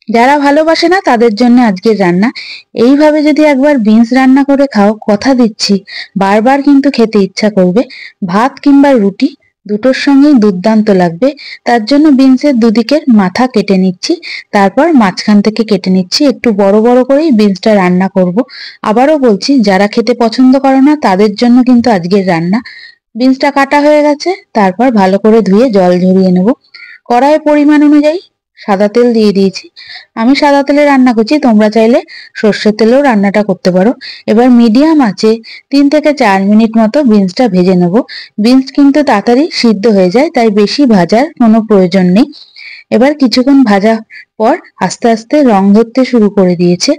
যারা ভালোবাসে না তাদের জন্য আজকের রান্না। এইভাবে যদি একবার বিনস রান্না করে খাও, কথা দিচ্ছি বারবার কিন্তু খেতে ইচ্ছা করবে। ভাত কিংবা রুটি দুটোর সঙ্গেই দুর্দান্ত লাগবে। তার জন্য বিনসের দুদিকের মাথা কেটে নিচ্ছি, তারপর মাঝখান থেকে কেটে নিচ্ছি। একটু বড় বড় করেই বিনসটা রান্না করব। আবারও বলছি, যারা খেতে পছন্দ করে না তাদের জন্য কিন্তু আজকের রান্না। বিনসটা কাটা হয়ে গেছে, তারপর ভালো করে ধুয়ে জল ঝরিয়ে নেব। কড়াইয়ে পরিমাণ অনুযায়ী সাদা তেল দিয়ে দিয়েছি। আমি সাদা তেলে রান্না করছি, তোমরা চাইলে সর্ষের তেলেও রান্নাটা করতে পারো। এবার মিডিয়াম আঁচে 3 থেকে 4 মিনিট মতো বিনসটা ভেজে নেব। বিনস কিন্তু তাড়াতাড়ি সিদ্ধ হয়ে যায়, তাই বেশি ভাজার কোনো প্রয়োজন নেই। এবার কিছুক্ষণ ভাজা পর আস্তে আস্তে রং ধরতে শুরু করে দিয়েছে।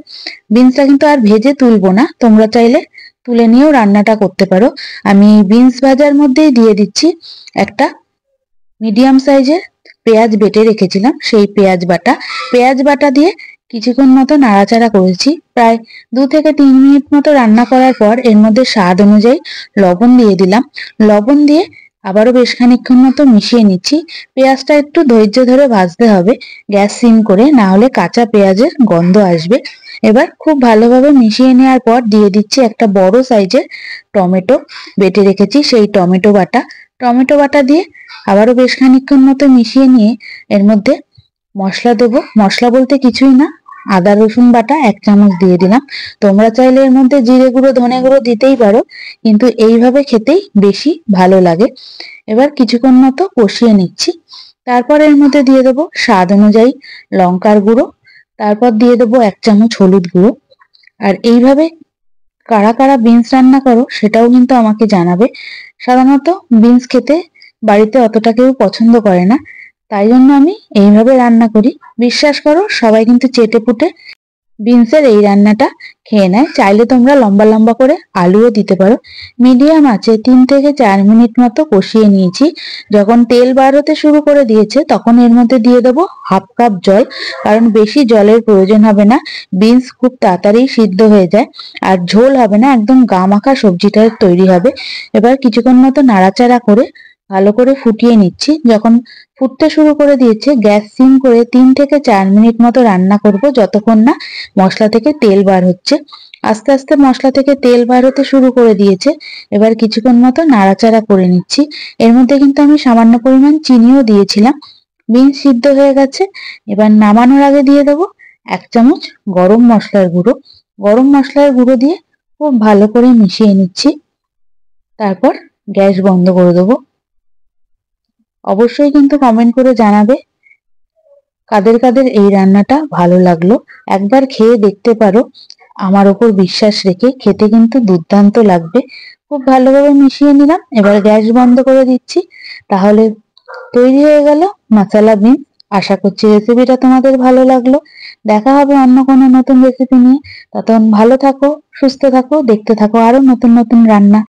বিনসটা কিন্তু আর ভেজে তুলবো না, তোমরা চাইলে তুলে নিয়েও রান্নাটা করতে পারো। আমি বিনস ভাজার মধ্যেই দিয়ে দিচ্ছি একটা মিডিয়াম সাইজের পেঁয়াজ বেটে রেখেছিলাম, সেই পেঁয়াজ বাটা দিয়ে কিছুক্ষণ মতো নাড়াচাড়া করেছি। প্রায় 2 থেকে 3 মিনিট মতো রান্না করার পর এর মধ্যে স্বাদ অনুযায়ী লবণ দিয়ে দিলাম। লবণ দিয়ে আবারও বেশ খানিকক্ষণ মতো মিশিয়ে নিচ্ছি। পেঁয়াজটা একটু ধৈর্য ধরে ভাজতে হবে, গ্যাস সিম করে, না হলে কাঁচা পেঁয়াজের গন্ধ আসবে। এবার খুব ভালোভাবে মিশিয়ে নেওয়ার পর দিয়ে দিচ্ছি একটা বড় সাইজের টমেটো বেটে রেখেছি, সেই টমেটো বাটা দিয়ে আবারও বেশ খানিকক্ষণ মতো মিশিয়ে নিয়ে এর মধ্যে মশলা দেবো। মশলা বলতে কিছুই না, আদা রসুন বাটা 1 চামচ দিয়ে দিলাম। তোমরা চাইলে এর মধ্যে জিরে গুঁড়ো ধনে গুঁড়ো দিতেই পারো, কিন্তু এইভাবে খেতেই বেশি ভালো লাগে। এবার কিছুক্ষণ মতো কষিয়ে নিচ্ছি। তারপর এর মধ্যে দিয়ে দেবো স্বাদ অনুযায়ী লঙ্কার গুঁড়ো, তারপর দিয়ে দেবো 1 চামচ হলুদ গুঁড়ো। আর এইভাবে কারা কারা বিনস রান্না করো সেটাও কিন্তু আমাকে জানাবে। সাধারণত বিনস খেতে বাড়িতে অতটা কেউ পছন্দ করে না, তাই জন্য আমি এইভাবে রান্না করি। বিশ্বাস করো, সবাই কিন্তু চেটেপুটে বিনসের এই রান্নাটা খেয়ে নেয়। চাইলে তোমরা লম্বা লম্বা করে আলুও দিতে পারো। মিডিয়াম আছে 3 থেকে 4 মিনিট মতো কষিয়ে নিয়েছি। যখন তেল বার হতে শুরু করে দিয়েছে তখন এর মধ্যে দিয়ে দেবো 1/2 কাপ জল, কারণ বেশি জলের প্রয়োজন হবে না। বিনস খুব তাড়াতাড়ি সিদ্ধ হয়ে যায়, আর ঝোল হবে না, একদম গা মাখা সবজিটা তৈরি হবে। এবার কিছুক্ষণ মতো নাড়াচাড়া করে ভালো করে ফুটিয়ে নিচ্ছি। যখন ফুটতে শুরু করে দিয়েছে গ্যাস সিম করে 3 থেকে 4 মিনিট মতো রান্না করব, যতক্ষণ না মশলা থেকে তেল বার হচ্ছে। আস্তে আস্তে মশলা থেকে তেল বার হতে শুরু করে দিয়েছে। এবার কিছুক্ষণ মতো নাড়াচাড়া করে নিচ্ছি। এর মধ্যে কিন্তু আমি সামান্য পরিমাণ চিনিও দিয়েছিলাম। বিনস সিদ্ধ হয়ে গেছে। এবার নামানোর আগে দিয়ে দেবো 1 চামচ গরম মশলার গুঁড়ো। গরম মশলার গুঁড়ো দিয়ে খুব ভালো করে মিশিয়ে নিচ্ছি। তারপর গ্যাস বন্ধ করে দেবো। অবশ্যই কিন্তু কমেন্ট করে জানাবে কাদের কাদের এই রান্নাটা ভালো লাগলো। একবার খেয়ে দেখতে পারো, আমার ওপর বিশ্বাস রেখে, খেতে কিন্তু দুর্দান্ত লাগবে। খুব ভালোভাবে মিশিয়ে নিলাম, এবার গ্যাস বন্ধ করে দিচ্ছি। তাহলে তৈরি হয়ে গেল মশলা বিনস। আশা করছি রেসিপিটা তোমাদের ভালো লাগলো। দেখা হবে অন্য কোনো নতুন রেসিপি নিয়ে। ততক্ষণ ভালো থাকো, সুস্থ থাকো, দেখতে থাকো আরো নতুন নতুন রান্না।